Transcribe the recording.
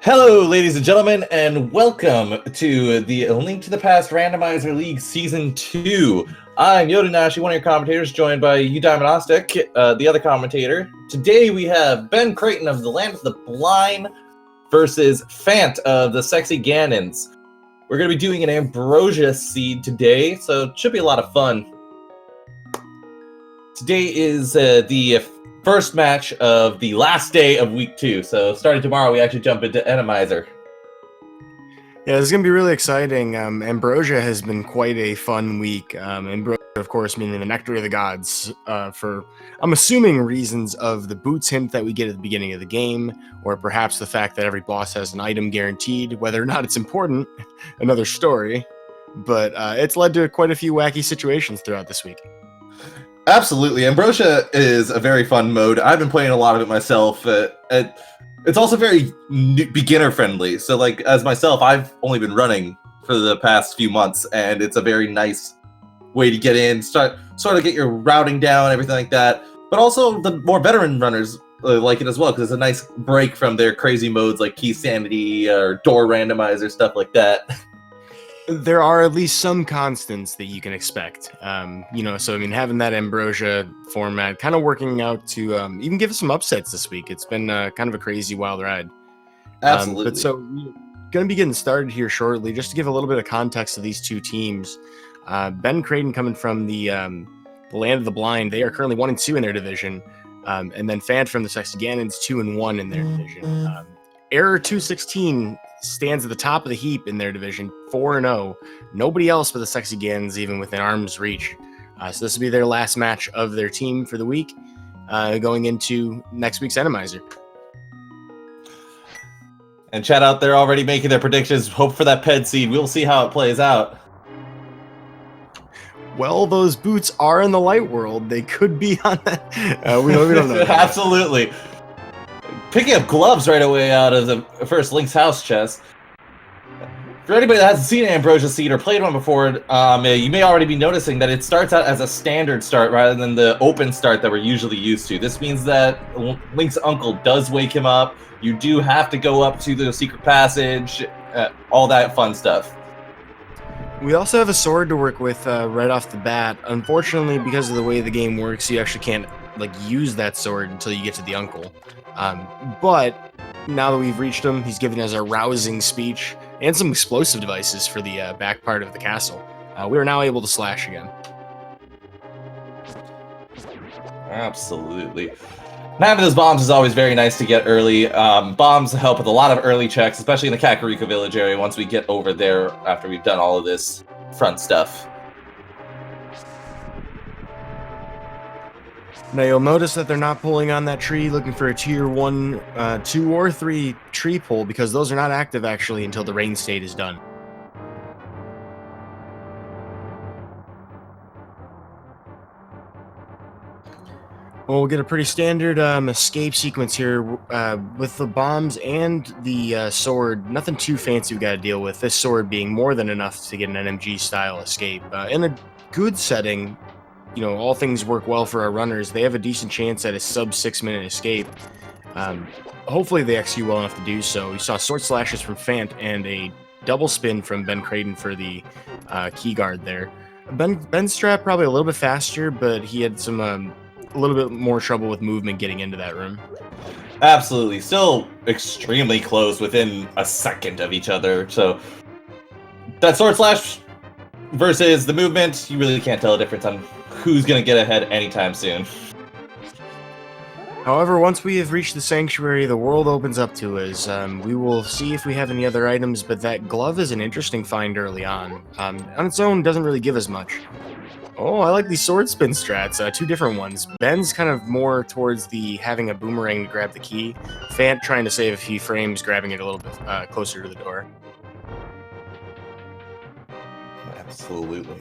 Hello, ladies and gentlemen, and welcome to the Link to the Past Randomizer League Season 2. I'm Yoda one of your commentators, joined by Diamondostic, the other commentator. Today we have BenCreighton of the Land of the Blind versus Phant of the Sexy Ganons. We're going to be doing an Ambrosia seed today, so it should be a lot of fun. Today is the first match of the last day of week 2. So starting tomorrow, we actually jump into Randomizer. Yeah, this is going to be really exciting. Ambrosia has been quite a fun week. Ambrosia, of course, meaning the Nectar of the Gods, for, I'm assuming, reasons of the boots hint that we get at the beginning of the game, or perhaps the fact that every boss has an item guaranteed. Whether or not it's important, another story. But it's led to quite a few wacky situations throughout this week. Absolutely. Ambrosia is a very fun mode. I've been playing a lot of it myself. It's also very beginner friendly. So like as myself, I've only been running for the past few months, and it's a very nice way to get in, sort of get your routing down, everything like that. But also the more veteran runners like it as well, because it's a nice break from their crazy modes like Key Sanity or Door Randomizer, stuff like that. There are at least some constants that you can expect. So I mean, having that Ambrosia format kind of working out to even give us some upsets this week. It's been kind of a crazy wild ride. Absolutely. But so we're going to be getting started here shortly. Just to give a little bit of context to these two teams, BenCreighton coming from the Land of the Blind, they are currently 1-2 in their division, and then Phant from the Sexy Ganons 2-1 in their division. Error 216 stands at the top of the heap in their division, 4-0. Nobody else but the Sexy Ganons even within arm's reach. So this will be their last match of their team for the week, going into next week's Randomizer. And chat out there already making their predictions. Hope for that PED seed. We'll see how it plays out. Well, those boots are in the light world. They could be on that. We don't know. Absolutely. Picking up gloves right away out of the first Link's House chest. For anybody that hasn't seen an Ambrosia seed or played one before, you may already be noticing that it starts out as a standard start rather than the open start that we're usually used to. This means that Link's uncle does wake him up. You do have to go up to the secret passage, all that fun stuff. We also have a sword to work with right off the bat. Unfortunately, because of the way the game works, you actually can't use that sword until you get to the uncle. But now that we've reached him, he's given us a rousing speech and some explosive devices for the back part of the castle. We are now able to slash again. Absolutely. Having those bombs is always very nice to get early. Bombs help with a lot of early checks, especially in the Kakariko Village area once we get over there after we've done all of this front stuff. Now you'll notice that they're not pulling on that tree looking for a tier 1, 2, or 3 tree pull, because those are not active actually until the rain state is done. Well, we'll get a pretty standard escape sequence here with the bombs and the sword. Nothing too fancy we got to deal with. This sword being more than enough to get an NMG style escape. In a good setting, all things work well for our runners. They have a decent chance at a sub 6-minute escape. Hopefully they execute well enough to do so. We saw sword slashes from Phant and a double spin from BenCreighton for the key guard there. Ben's strap probably a little bit faster, but he had some a little bit more trouble with movement getting into that room. Absolutely. Still extremely close, within a second of each other. So that sword slash versus the movement, you really can't tell a difference on who's going to get ahead anytime soon. However, once we have reached the sanctuary, the world opens up to us. We will see if we have any other items, but that glove is an interesting find early on. On its own, doesn't really give us much. Oh, I like these sword spin strats, 2 different ones. Ben's kind of more towards the having a boomerang to grab the key. Phant trying to save a few frames, grabbing it a little bit closer to the door. Absolutely.